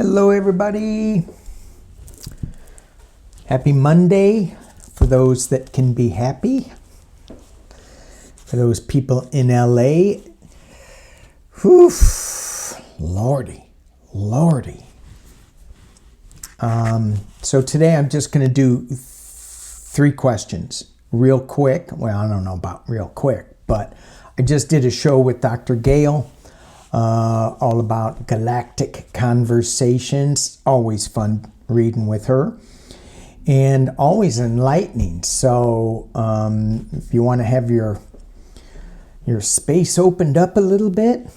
Hello everybody. Happy Monday for those that can be happy. For those people in LA. Whew, Lordy. So today I'm just going to do 3 questions real quick. Well, I don't know about real quick, but I just did a show with Dr. Gail all about galactic conversations. Always fun reading with her and always enlightening. So if you want to have your space opened up a little bit.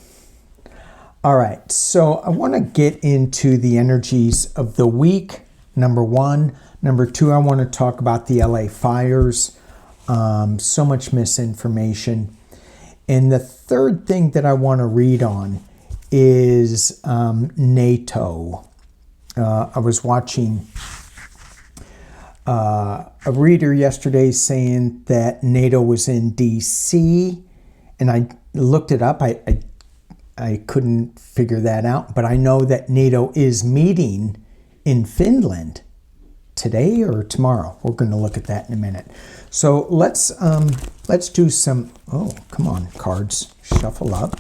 All right, so I want to get into the energies of the week, number 1. Number 2, I want to talk about the LA fires. So much misinformation. And the third thing that I want to read on is NATO. I was watching a reader yesterday saying that NATO was in DC, and I looked it up. I couldn't figure that out, but I know that NATO is meeting in Finland today or tomorrow. We're going to look at that in a minute. So let's do some, oh, come on, cards, shuffle up.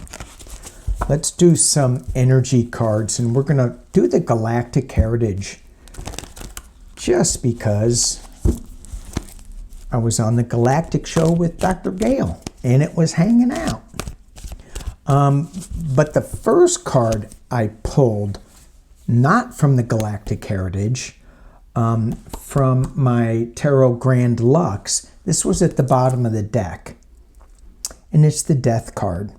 Let's do some energy cards, and we're going to do the Galactic Heritage just because I was on the Galactic show with Dr. Gail, and it was hanging out. But the first card I pulled, not from the Galactic Heritage, from my Tarot Grand Lux. This was at the bottom of the deck. And it's the Death card.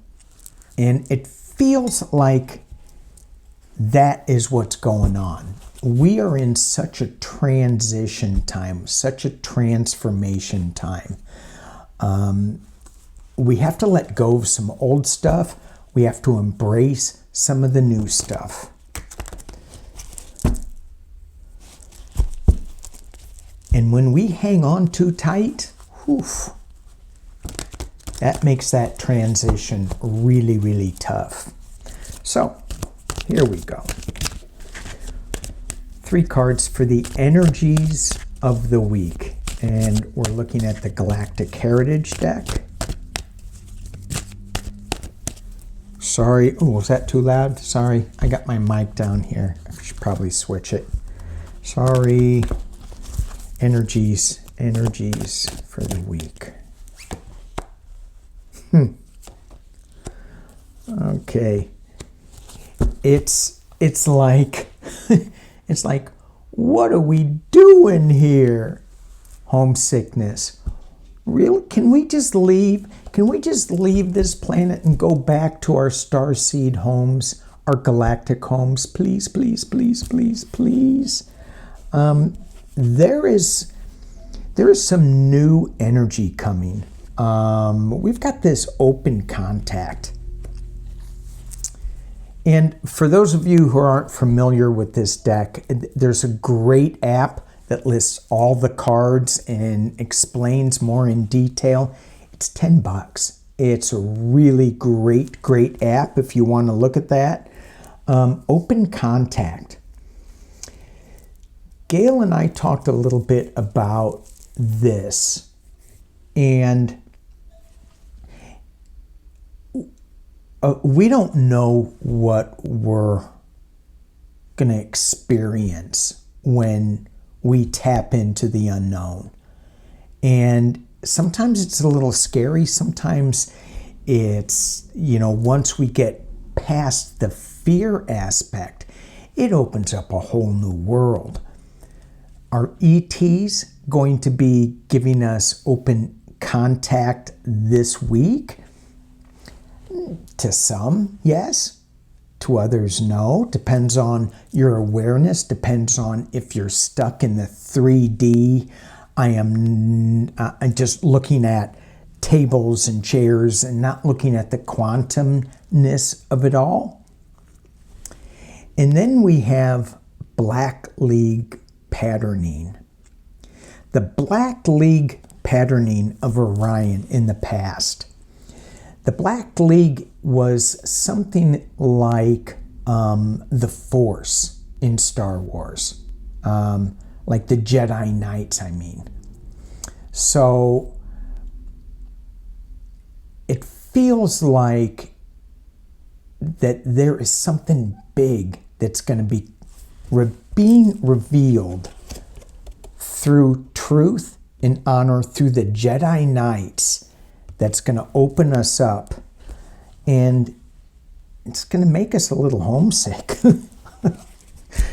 And it feels like that is what's going on. We are in such a transition time, such a transformation time. We have to let go of some old stuff. We have to embrace some of the new stuff. And when we hang on too tight, that makes that transition really, really tough. So, here we go. 3 cards for the energies of the week. And we're looking at the Galactic Heritage deck. Sorry, oh, was that too loud? Sorry, I got my mic down here. I should probably switch it. Sorry. Energies for the week. Okay. It's like it's like, what are we doing here? Homesickness. Really? Can we just leave? Can we just leave this planet and go back to our starseed homes, our galactic homes? Please, please, please, please, please. There is some new energy coming. We've got this open contact. And for those of you who aren't familiar with this deck, there's a great app that lists all the cards and explains more in detail. It's $10. It's a really great app if you want to look at that. Open Contact. Gail and I talked a little bit about this, and we don't know what we're going to experience when we tap into the unknown. And sometimes it's a little scary. Sometimes it's, once we get past the fear aspect, it opens up a whole new world. Are ETs going to be giving us open contact this week? To some, yes. To others, no. Depends on your awareness. Depends on if you're stuck in the 3D. I'm just looking at tables and chairs and not looking at the quantumness of it all. And then we have Black League patterning. The Black League patterning of Orion in the past. The Black League was something like the Force in Star Wars. Like the Jedi Knights, I mean. So it feels like that there is something big that's going to be being revealed through truth and honor through the Jedi Knights that's going to open us up, and it's going to make us a little homesick.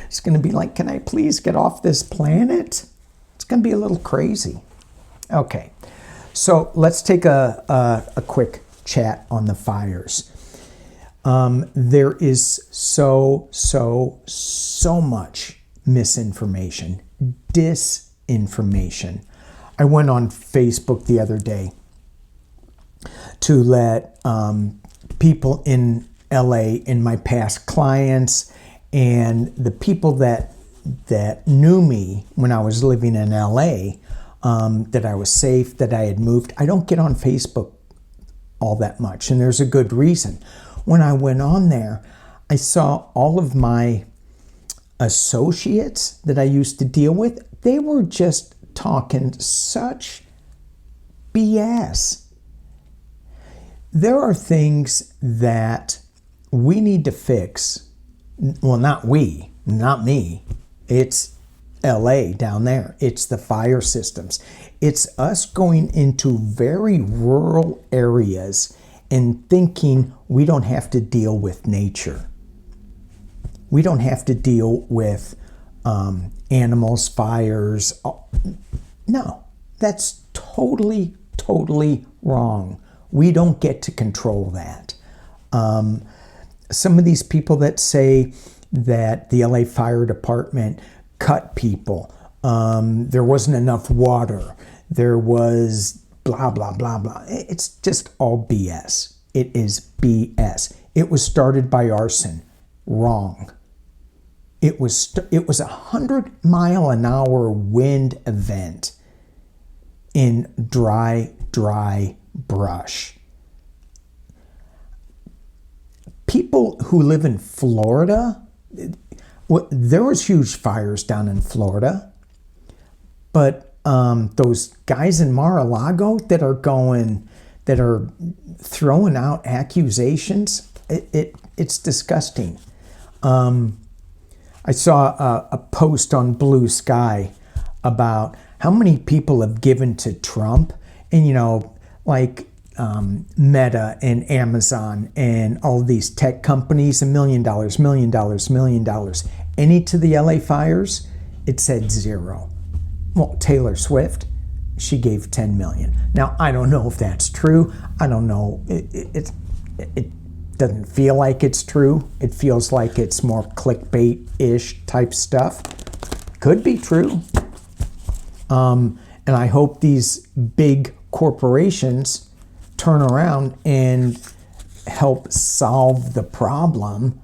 It's going to be like, can I please get off this planet? It's going to be a little crazy. Okay, so let's take a quick chat on the fires. There is so much misinformation, disinformation. I went on Facebook the other day to let people in LA, in my past clients, and the people that knew me when I was living in LA, that I was safe, that I had moved. I don't get on Facebook all that much, and there's a good reason. When I went on there, I saw all of my associates that I used to deal with. They were just talking such BS. There are things that we need to fix. Well, not we, not me. It's LA down there. It's the fire systems. It's us going into very rural areas and thinking we don't have to deal with nature. We don't have to deal with animals, fires. No, that's totally wrong. We don't get to control that. Some of these people that say that the LA Fire Department cut people, there wasn't enough water, there was blah, blah, blah, blah. It's just all BS. It is BS. It was started by arson. Wrong. It was 100-mile-an-hour wind event in dry brush. People who live in Florida, there was huge fires down in Florida, but those guys in Mar-a-Lago that are throwing out accusations, it's disgusting. I saw a post on BLUESKY about how many people have given to Trump, and like Meta and Amazon and all these tech companies, $1 million, $1 million, $1 million. Any to the LA fires? It said 0. Well, Taylor Swift, she gave 10 million. Now, I don't know if that's true. I don't know. It doesn't feel like it's true. It feels like it's more clickbait-ish type stuff. Could be true. And I hope these big corporations turn around and help solve the problem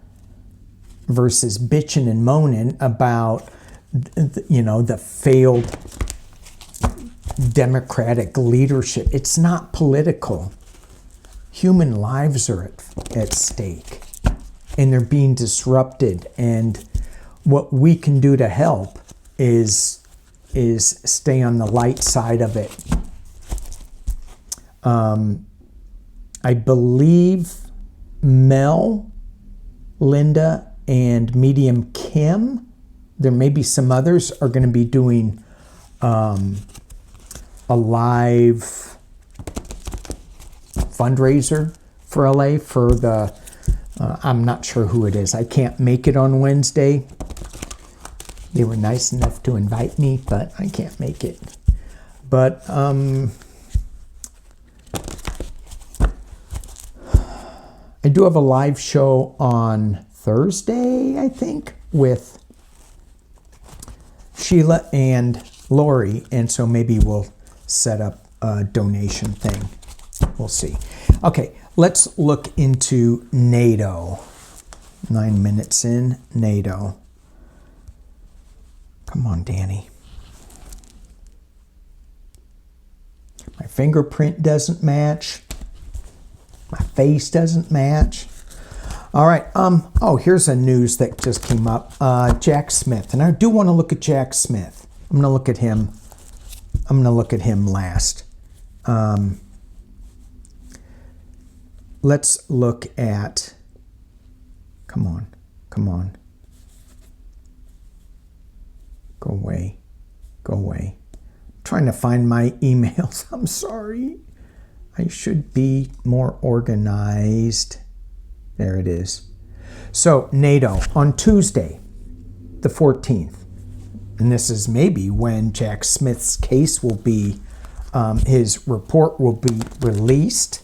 versus bitching and moaning about the failed democratic leadership. It's not political. Human lives are at stake, and they're being disrupted, and what we can do to help is stay on the light side of it. I believe Mel, Linda, and Medium Kim, there may be some others, are going to be doing a live fundraiser for LA for the, I'm not sure who it is. I can't make it on Wednesday. They were nice enough to invite me, but I can't make it. But I do have a live show on Thursday, I think, with Sheila and Lori, and so maybe we'll set up a donation thing. We'll see. Okay, let's look into NATO. 9 minutes in, NATO. Come on, Danny. My fingerprint doesn't match. My face doesn't match. All right. Oh, here's a news that just came up. Jack Smith, and I do want to look at Jack Smith. I'm going to look at him. I'm going to look at him last. Let's look at. Come on. Go away. I'm trying to find my emails. I'm sorry. I should be more organized. There it is. So, NATO on Tuesday, the 14th, and this is maybe when Jack Smith's case will be, his report will be released.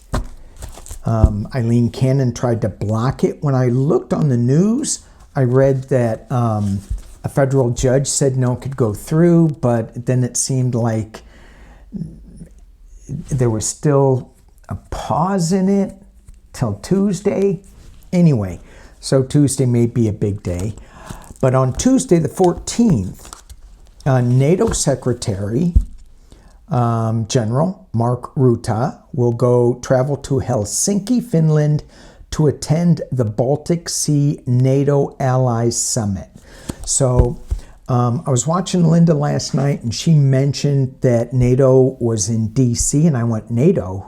Eileen Cannon tried to block it. When I looked on the news, I read that a federal judge said no, it could go through, but then it seemed like there was still a pause in it till Tuesday. Anyway, so Tuesday may be a big day. But on Tuesday the 14th, NATO Secretary General Mark Rutte will travel to Helsinki, Finland to attend the Baltic Sea NATO Allies Summit. So I was watching Linda last night, and she mentioned that NATO was in D.C., and I went, NATO?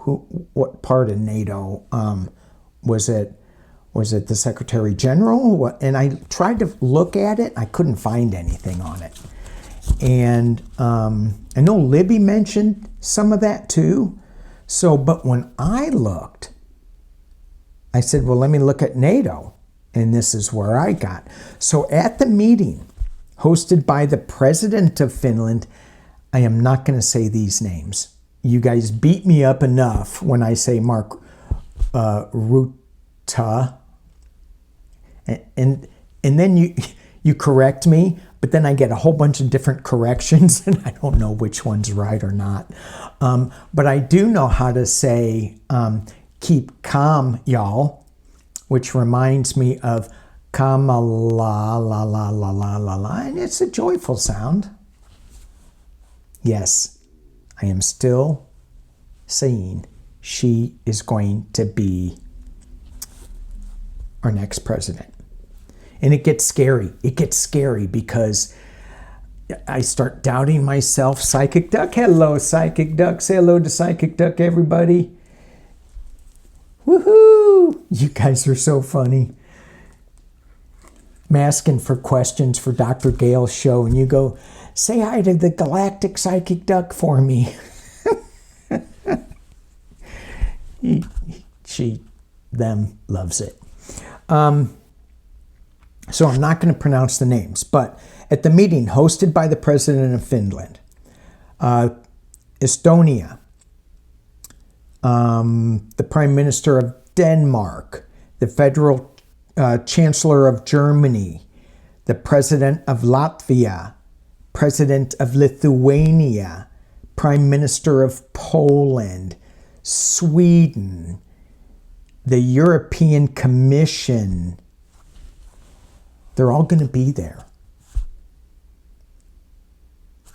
What part of NATO? Was it the Secretary General? And I tried to look at it. I couldn't find anything on it. And I know Libby mentioned some of that too. So, but when I looked, I said, well, let me look at NATO. And this is where I got. So at the meeting hosted by the President of Finland, I am not going to say these names. You guys beat me up enough when I say Mark Rutte. And then you correct me, but then I get a whole bunch of different corrections, and I don't know which one's right or not. But I do know how to say, keep calm, y'all, which reminds me of Kamala, la, la, la, la, la, la, and it's a joyful sound. Yes, I am still saying she is going to be our next president. And it gets scary. It gets scary because I start doubting myself. Psychic Duck, hello, Psychic Duck. Say hello to Psychic Duck, everybody. Woohoo! You guys are so funny. I'm asking for questions for Dr. Gale's show, and you go, say hi to the Galactic Psychic Duck for me. Them loves it. So I'm not going to pronounce the names, but at the meeting hosted by the President of Finland, Estonia, the Prime Minister of Denmark, the Federal Chancellor of Germany, the President of Latvia, President of Lithuania, Prime Minister of Poland, Sweden, the European Commission. They're all going to be there.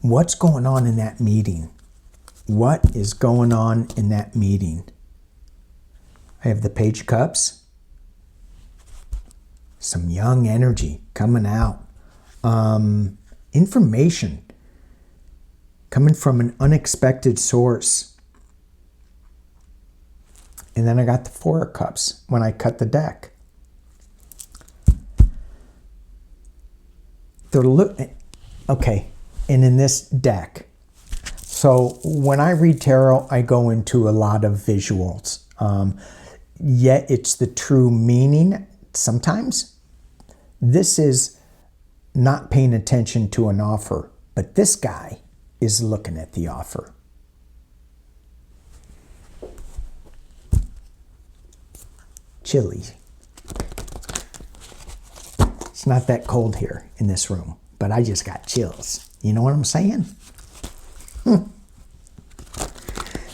What's going on in that meeting? What is going on in that meeting? I have the Page of Cups. Some young energy coming out. Information coming from an unexpected source. And then I got the Four of Cups when I cut the deck. Okay, and in this deck, so when I read tarot, I go into a lot of visuals. Yet it's the true meaning sometimes. This is not paying attention to an offer, but this guy is looking at the offer. Chilly. It's not that cold here in this room, but I just got chills. You know what I'm saying?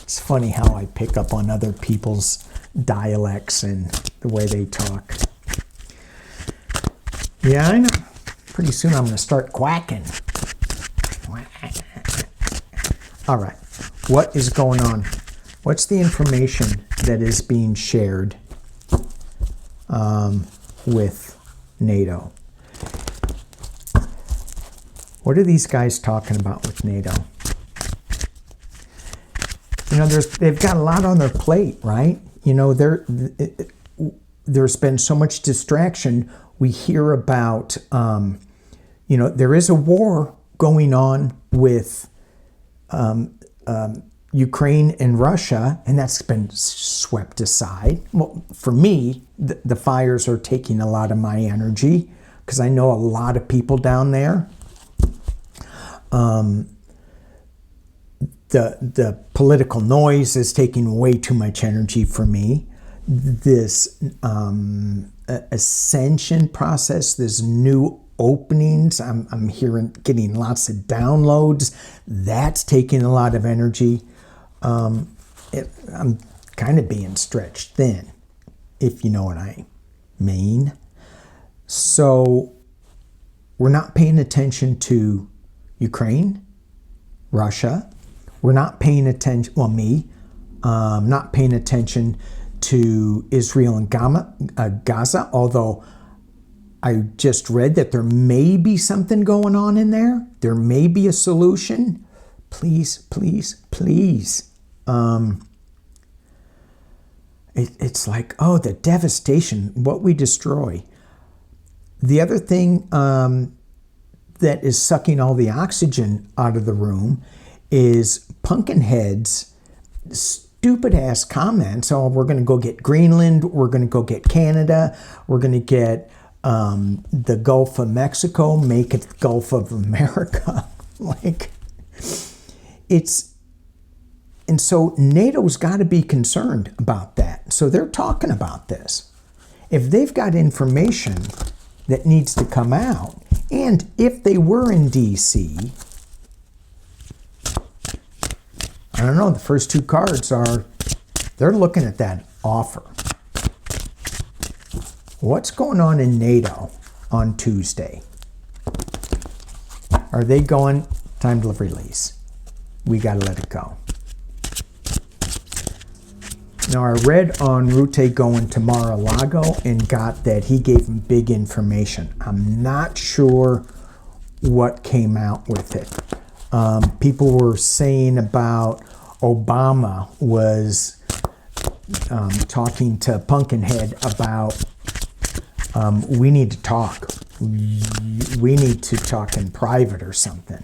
It's funny how I pick up on other people's dialects and the way they talk. Yeah, I know. Pretty soon I'm going to start quacking. All right. What is going on? What's the information that is being shared with NATO. What are these guys talking about with NATO? You know, they've got a lot on their plate, right? You know, there's been so much distraction. We hear about, you know, there is a war going on with Ukraine and Russia, and that's been swept aside. Well, for me, the fires are taking a lot of my energy because I know a lot of people down there. The political noise is taking way too much energy for me. This ascension process, this new openings, I'm getting lots of downloads. That's taking a lot of energy. I'm kind of being stretched thin, if you know what I mean. So we're not paying attention to Ukraine, Russia. We're not paying attention, well, me, not paying attention to Israel and Gaza, although I just read that there may be something going on in there. There may be a solution. Please, please, please. It's like, oh, the devastation, what we destroy. The other thing that is sucking all the oxygen out of the room is Pumpkinhead's stupid-ass comments. Oh, we're going to go get Greenland. We're going to go get Canada. We're going to get the Gulf of Mexico, make it the Gulf of America. Like, it's... And so NATO's got to be concerned about that. So they're talking about this. If they've got information that needs to come out, and if they were in D.C., I don't know, the first two cards are, they're looking at that offer. What's going on in NATO on Tuesday? Are they going, time to release? We got to let it go. Now, I read on Rute going to Mar-a-Lago and got that he gave him big information. I'm not sure what came out with it. People were saying about Obama was talking to Pumpkinhead about we need to talk. We need to talk in private or something.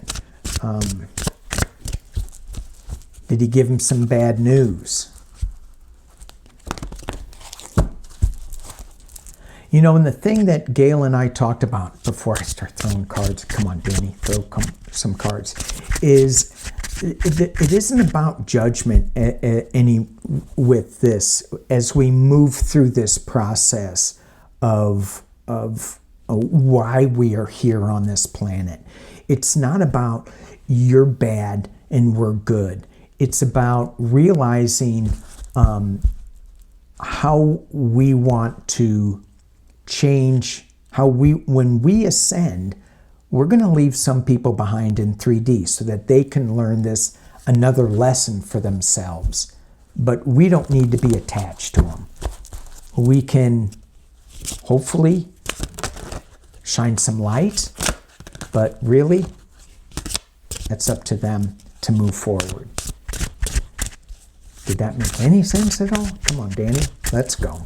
Did he give him some bad news? You know, and the thing that Gail and I talked about before I start throwing cards, come on, Danny, throw some cards, is it isn't about judgment any with this as we move through this process of why we are here on this planet. It's not about you're bad and we're good. It's about realizing how we want to change, how when we ascend, we're going to leave some people behind in 3D so that they can learn this another lesson for themselves. But we don't need to be attached to them. We can hopefully shine some light, but really, it's up to them to move forward. Did that make any sense at all? Come on, Danny, let's go.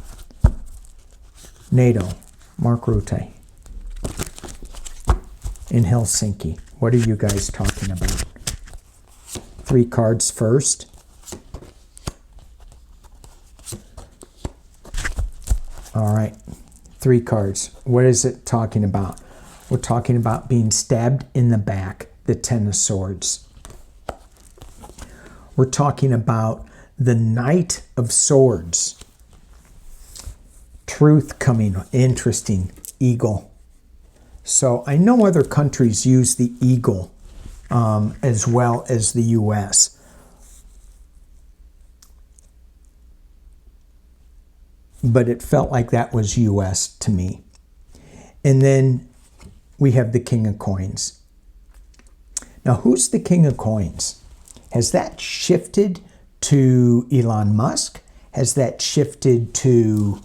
NATO, Mark Rutte, in Helsinki. What are you guys talking about? 3 cards first. All right, 3 cards. What is it talking about? We're talking about being stabbed in the back, the 10 of Swords. We're talking about the Knight of Swords. Truth coming, interesting, eagle. So I know other countries use the eagle as well as the U.S. But it felt like that was U.S. to me. And then we have the King of Coins. Now, who's the King of Coins? Has that shifted to Elon Musk? Has that shifted to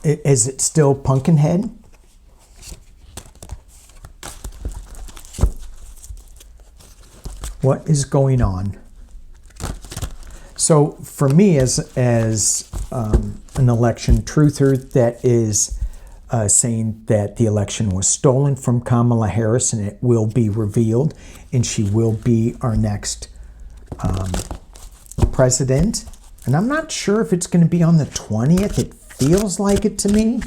Is it still Pumpkinhead? What is going on? So for me, as an election truther that is saying that the election was stolen from Kamala Harris and it will be revealed and she will be our next president. And I'm not sure if it's going to be on the 20th. It feels like it to me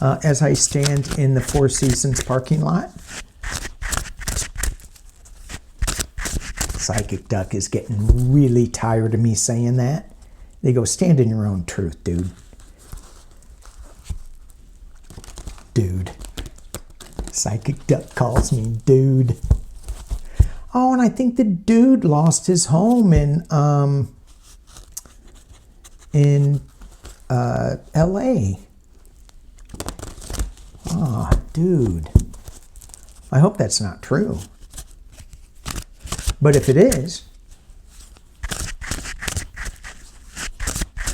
as I stand in the Four Seasons parking lot. Psychic Duck is getting really tired of me saying that. They go, stand in your own truth, dude. Dude. Psychic Duck calls me dude. Oh, and I think the dude lost his home in LA. Oh, dude. I hope that's not true. But if it is,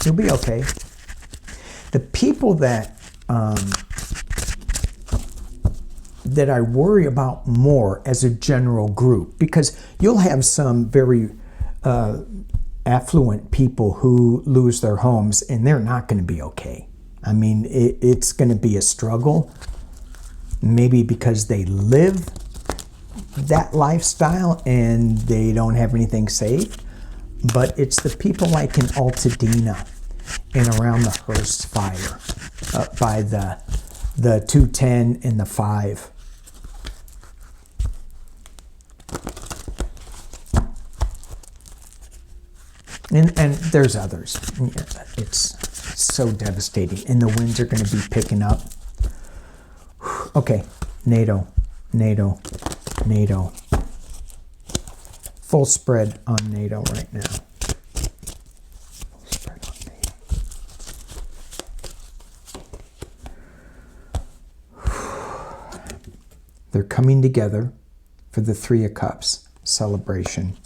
you'll be okay. The people that that I worry about more as a general group, because you'll have some very affluent people who lose their homes and they're not going to be okay. I mean, it's going to be a struggle, maybe because they live that lifestyle and they don't have anything saved. But it's the people like in Altadena and around the Hearst fire, by the 210 and the 5. And there's others. It's so devastating. And the winds are going to be picking up. Okay, NATO. Full spread on NATO right now. Full spread on NATO. They're coming together for the Three of Cups celebration.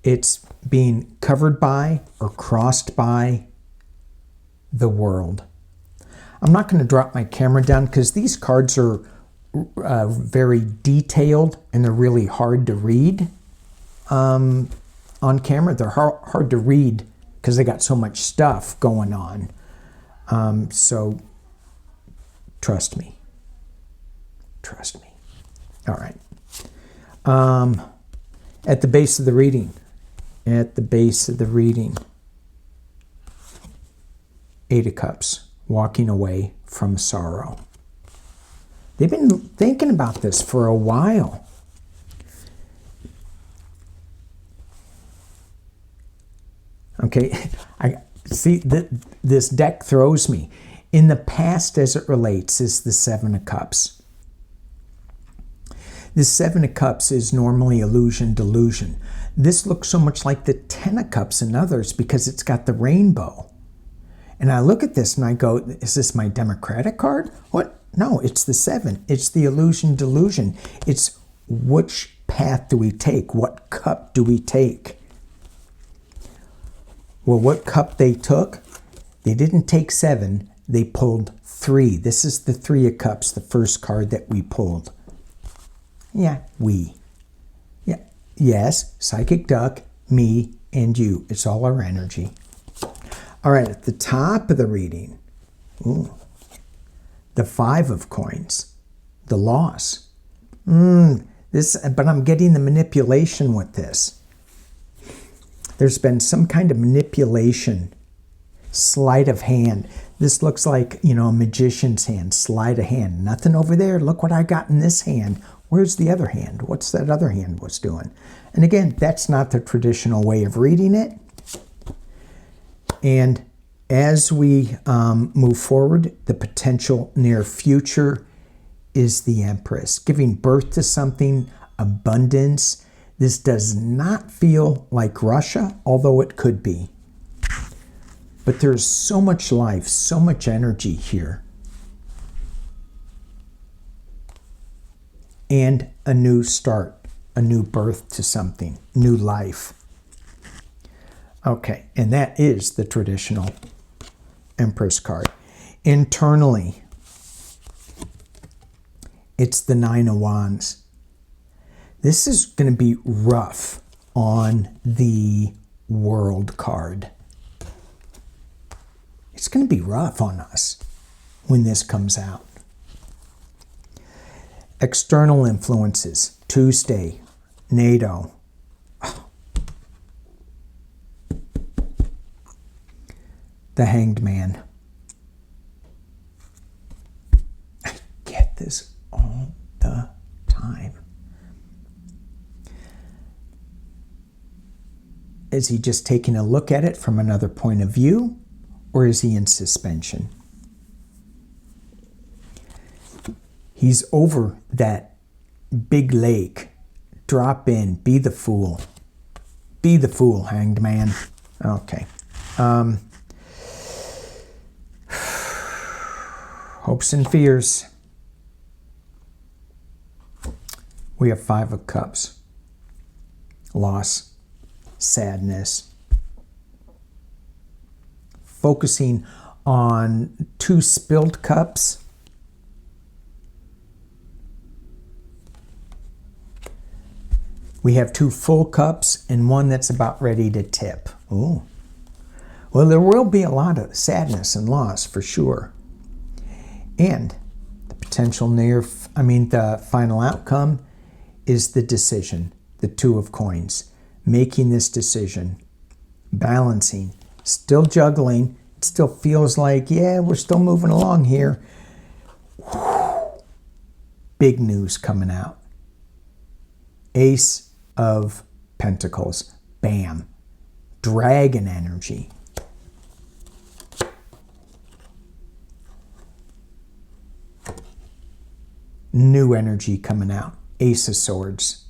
It's being covered by or crossed by the world. I'm not going to drop my camera down because these cards are very detailed and they're really hard to read on camera. They're hard to read because they got so much stuff going on. So trust me. Trust me. All right. At the base of the reading. At the base of the reading. 8 of Cups. Walking away from sorrow. They've been thinking about this for a while. Okay, I see that this deck throws me. In the past, as it relates, is the 7 of Cups. The 7 of Cups is normally illusion, delusion. This looks so much like the 10 of Cups and others because it's got the rainbow. And I look at this and I go, is this my Democratic card? What? No, it's the 7. It's the illusion, delusion. It's which path do we take? What cup do we take? Well, what cup they took? They didn't take 7. They pulled 3. This is the 3 of Cups, the first card that we pulled. Yeah, we. Yeah, yes, Psychic Duck, me, and you. It's all our energy. All right, at the top of the reading, the 5 of Coins, the loss. But I'm getting the manipulation with this. There's been some kind of manipulation, sleight of hand. This looks like, a magician's hand, sleight of hand. Nothing over there. Look what I got in this hand. Where's the other hand? What's that other hand was doing? And again, that's not the traditional way of reading it. And as we move forward, the potential near future is the Empress, giving birth to something, abundance. This does not feel like Russia, although it could be. But there's so much life, so much energy here. And a new start, a new birth to something, new life. Okay, and that is the traditional Empress card. Internally, it's the Nine of Wands. This is going to be rough on the World card. It's going to be rough on us when this comes out. External influences. Tuesday, Nato. The Hanged Man. I get this all the time. Is he just taking a look at it from another point of view, or is he in suspension? He's over that big lake. Drop in. Be the fool. Be the fool, Hanged Man. Okay. Hopes and fears. We have Five of Cups. Loss. Sadness. Focusing on two spilled cups. We have two full cups and one that's about ready to tip. Ooh. Well, there will be a lot of sadness and loss for sure. And the potential the final outcome is the decision, the Two of Coins. Making this decision, balancing, still juggling. It still feels like, yeah, we're still moving along here. Whew. Big news coming out. Ace of Pentacles. Bam. Dragon energy. New energy coming out. Ace of Swords.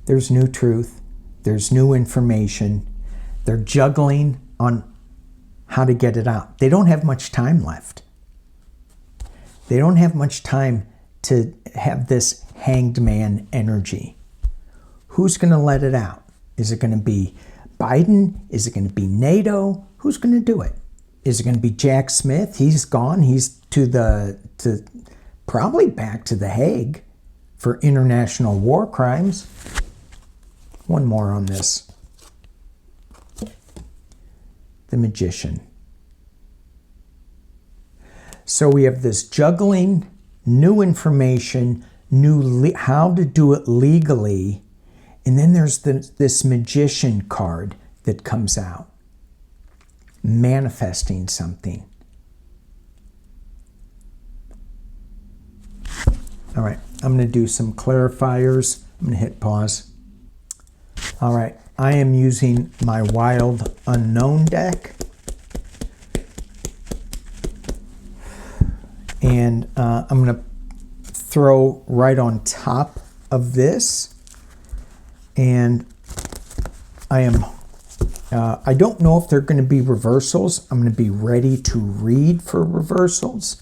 There's new truth. There's new information. They're juggling on how to get it out. They don't have much time left. They don't have much time to have this Hanged Man energy. Who's going to let it out? Is it going to be Biden? Is it going to be NATO? Who's going to do it? Is it going to be Jack Smith? He's gone. He's probably back to The Hague for international war crimes. One more on this. The Magician. So we have this juggling, new information, how to do it legally, and then there's this Magician card that comes out. Manifesting something. All right, I'm going to do some clarifiers. I'm going to hit pause. All right, I am using my Wild Unknown deck. And I'm going to throw right on top of this. And I don't know if they're going to be reversals. I'm going to be ready to read for reversals.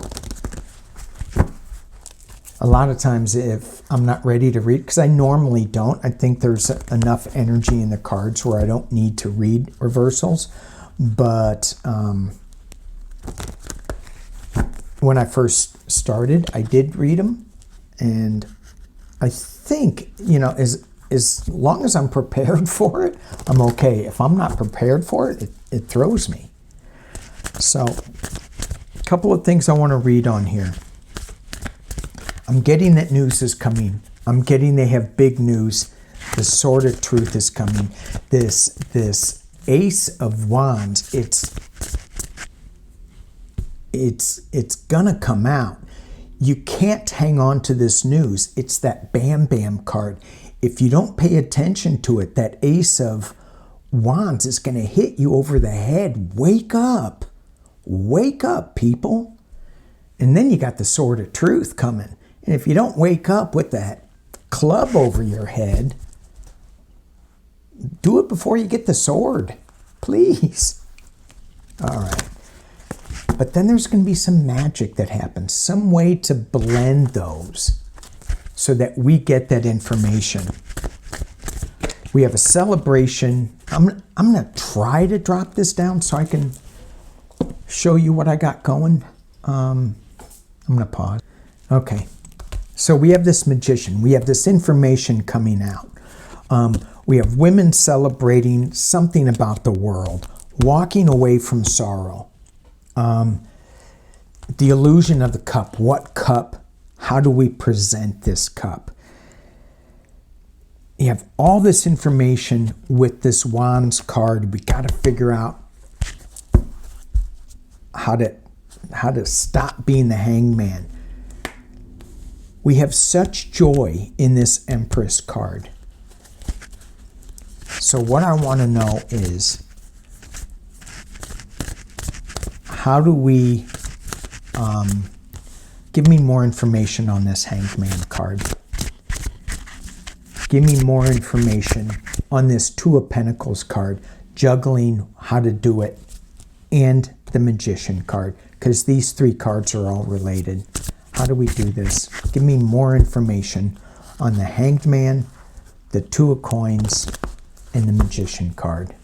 A lot of times if I'm not ready to read, because I normally don't, I think there's enough energy in the cards where I don't need to read reversals. But when I first started, I did read them. And I think, as long as I'm prepared for it, I'm okay. If I'm not prepared for it, it throws me. So, a couple of things I want to read on here. I'm getting that news is coming. I'm getting they have big news. The Sword of Truth is coming. This Ace of Wands, it's gonna come out. You can't hang on to this news. It's that Bam Bam card. If you don't pay attention to it, that Ace of Wands is going to hit you over the head. Wake up. Wake up, people. And then you got the Sword of Truth coming. And if you don't wake up with that club over your head, do it before you get the sword. Please. All right. But then there's going to be some magic that happens. Some way to blend those so that we get that information. We have a celebration. I'm going to try to drop this down so I can show you what I got going. I'm going to pause. Okay. So we have this magician. We have this information coming out. We have women celebrating something about the world, walking away from sorrow. The illusion of the cup. What cup? How do we present this cup? You have all this information with this Wands card. We got to figure out how to stop being the hangman. We have such joy in this Empress card. So what I want to know is, how do we give me more information on this Hangman card. Give me more information on this Two of Pentacles card, juggling how to do it, and the Magician card, because these three cards are all related. How do we do this? Give me more information on the Hanged Man, the Two of Coins, and the Magician card.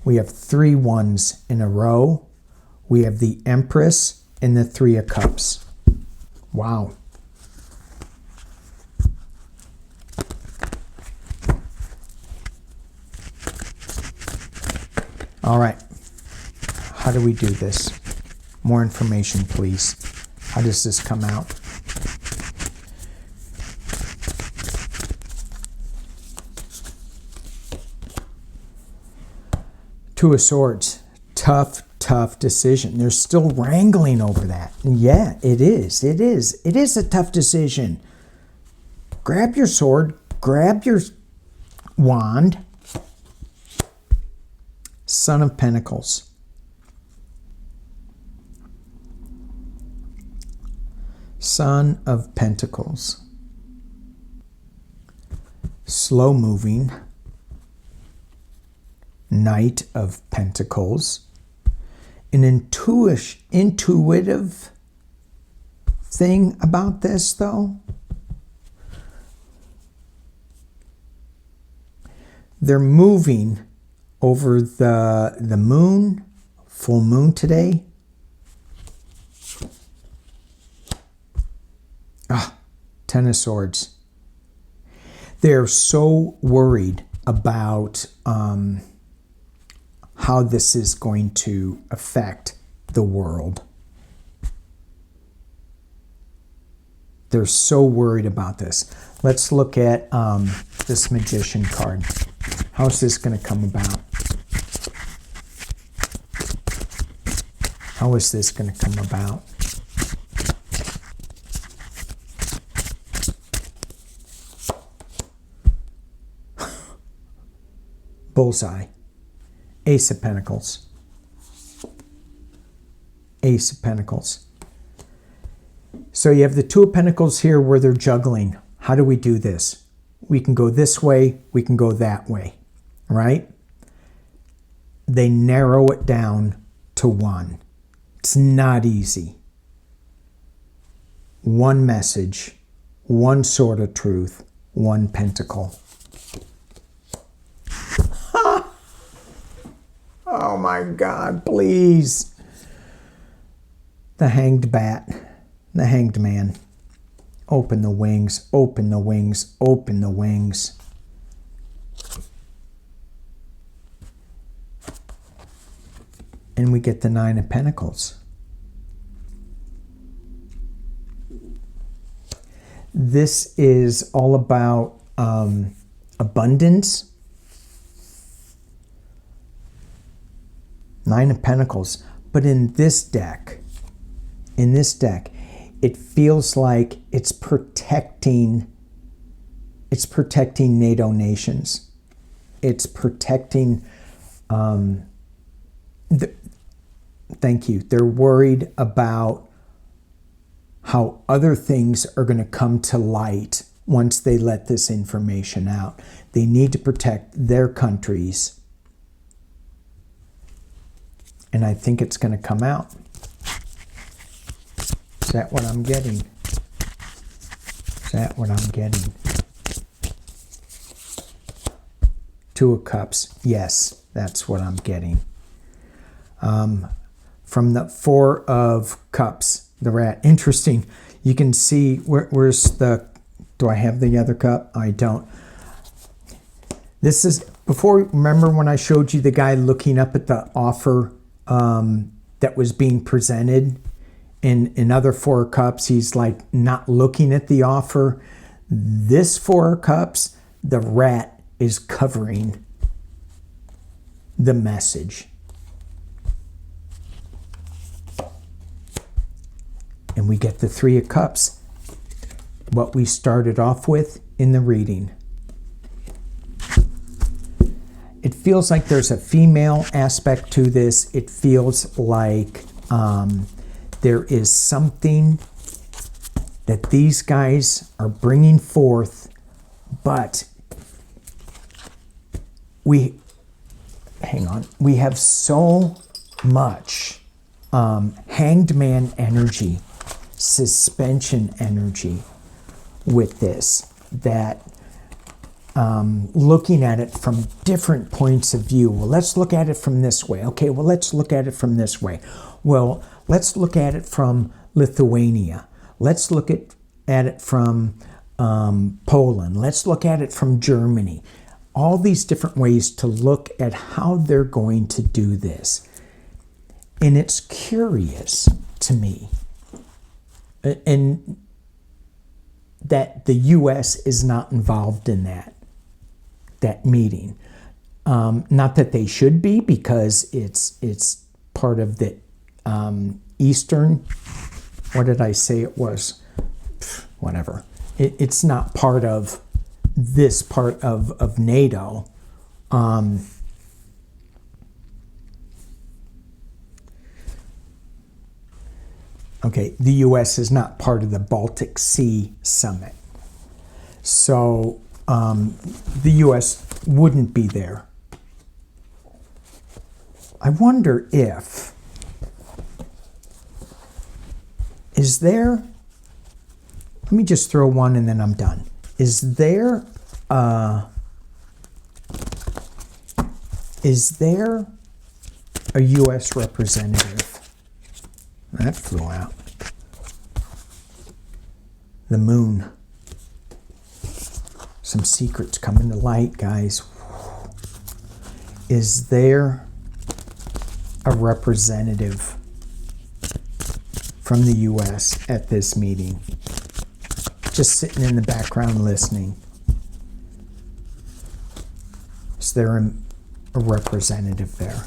We have 3 ones in a row. We have the Empress and the Three of Cups. Wow. All right. How do we do this? More information, please. How does this come out? Two of Swords. Tough decision. They're still wrangling over that. And yeah, it is. It is a tough decision. Grab your sword. Grab your wand. Son of Pentacles. Son of Pentacles. Slow moving. Knight of Pentacles. An intuitive thing about this, though. They're moving over the moon, full moon today. Ten of Swords. They're so worried about how this is going to affect the world. They're so worried about this. Let's look at this Magician card. How is this going to come about? How is this going to come about? Bullseye. Ace of Pentacles. Ace of Pentacles. So you have the Two of Pentacles here where they're juggling. How do we do this? We can go this way. We can go that way. Right? They narrow it down to one. It's not easy. One message. One sword of truth. One pentacle. Oh my God, please. The Hanged Bat, the Hanged Man. Open the wings, open the wings, open the wings. And we get the Nine of Pentacles. This is all about abundance. Nine of Pentacles. But in this deck, it feels like it's protecting NATO nations. It's protecting, thank you. They're worried about how other things are going to come to light once they let this information out. They need to protect their countries. And I think it's going to come out. Is that what I'm getting? Is that what I'm getting? Two of Cups. Yes, that's what I'm getting. From the Four of Cups, the rat. Interesting. You can see, where's the, do I have the other cup? I don't. This is, before, remember when I showed you the guy looking up at the offer that was being presented? In other Four of Cups, he's like not looking at the offer. This Four of Cups, the rat is covering the message. And we get the Three of Cups, what we started off with in the reading. It feels like there's a female aspect to this. It feels like there is something that these guys are bringing forth, but we have so much hanged man energy, suspension energy with this, that looking at it from different points of view. Well, let's look at it from this way. Okay, well, let's look at it from this way. Well, let's look at it from Lithuania. Let's look at it from Poland. Let's look at it from Germany. All these different ways to look at how they're going to do this. And it's curious to me, and that the U.S. is not involved in that meeting. Not that they should be, because it's part of the Eastern, what did I say it was? Whatever. It's not part of this part of NATO. Okay, the U.S. is not part of the Baltic Sea Summit. So the U.S. wouldn't be there. I wonder if, is there, let me just throw one and then I'm done. Is there a U.S. representative? That flew out. The moon. Some secrets coming to light, guys. Is there a representative from the U.S. at this meeting? Just sitting in the background listening. Is there a representative there?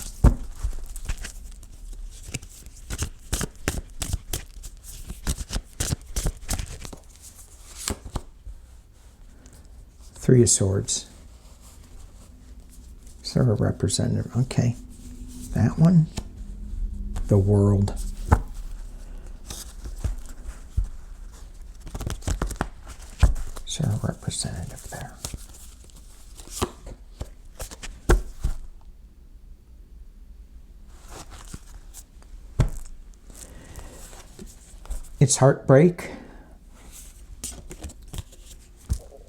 Three of Swords. Is there a representative? Okay. That one. The World. Is there a representative there? It's heartbreak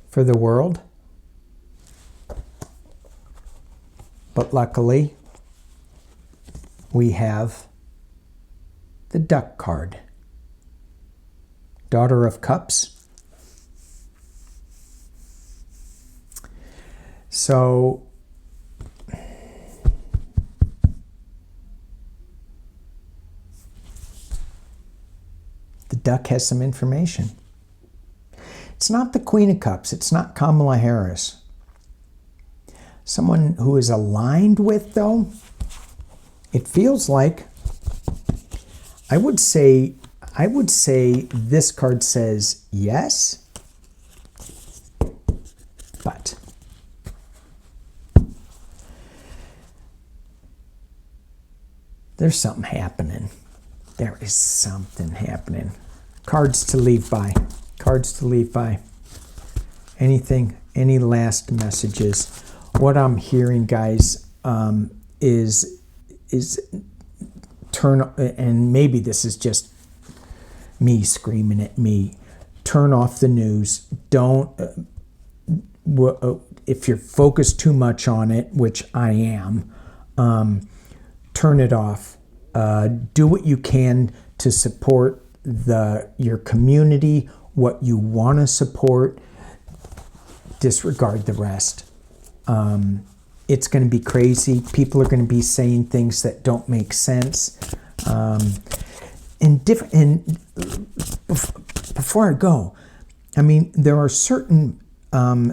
for the world. But luckily, we have the Duck card. Daughter of Cups. So, the Duck has some information. It's not the Queen of Cups. It's not Kamala Harris. Someone who is aligned with, though, it feels like, I would say this card says yes, but there's something happening. There is something happening. Cards to leave by. Cards to leave by. Anything, any last messages? What I'm hearing, guys, is turn, and maybe this is just me screaming at me, turn off the news. Don't, if you're focused too much on it, which I am, turn it off. Do what you can to support your community, what you want to support. Disregard the rest. It's going to be crazy. People are going to be saying things that don't make sense. And before I go, I mean, there are certain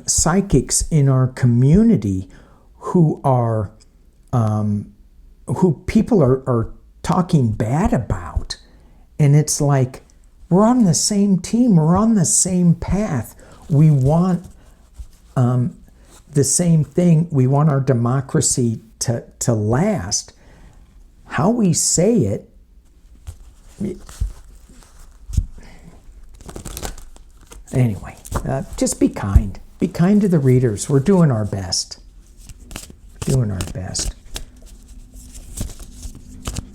psychics in our community who are who people are talking bad about, and it's like we're on the same team. We're on the same path. We want the same thing. We want our democracy to last. How we say it, anyway, just be kind. Be kind to the readers. We're doing our best. Doing our best.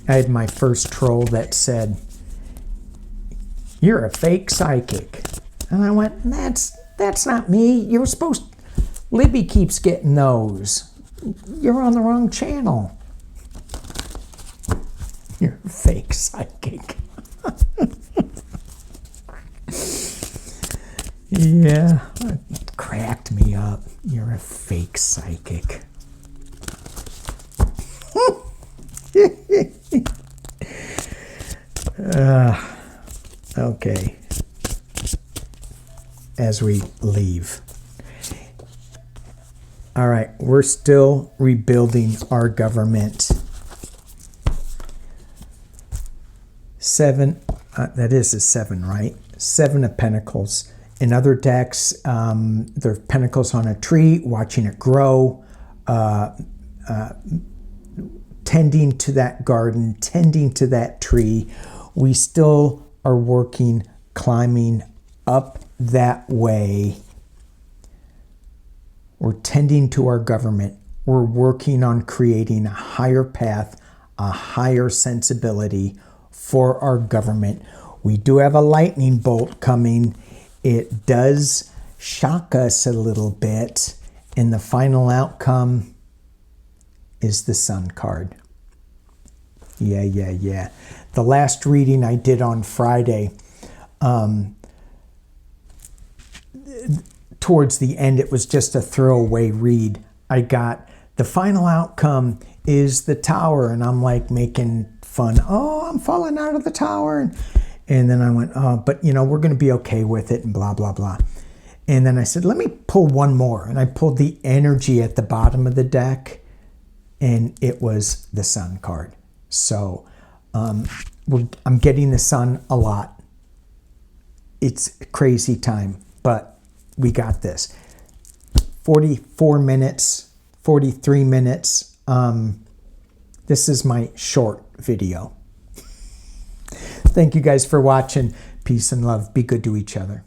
I had my first troll that said, "You're a fake psychic." And I went, that's not me. You're supposed to. Libby keeps getting those. You're on the wrong channel. You're a fake psychic. Yeah, it cracked me up. You're a fake psychic. Okay. As we leave. All right, we're still rebuilding our government. 7, that is a 7, right? 7 of Pentacles. In other decks, there's Pentacles on a tree, watching it grow, tending to that garden, tending to that tree. We still are working, climbing up that way. We're tending to our government. We're working on creating a higher path, a higher sensibility for our government. We do have a lightning bolt coming. It does shock us a little bit. And the final outcome is the Sun card. Yeah. The last reading I did on Friday, towards the end, it was just a throwaway read. I got the final outcome is the tower, and I'm like making fun. Oh, I'm falling out of the tower. And then I went, oh, but you know, we're going to be okay with it and blah, blah, blah. And then I said, let me pull one more. And I pulled the energy at the bottom of the deck, and it was the Sun card. So I'm getting the Sun a lot. It's a crazy time, but we got this. 44 minutes, 43 minutes. This is my short video. Thank you guys for watching. Peace and love. Be good to each other.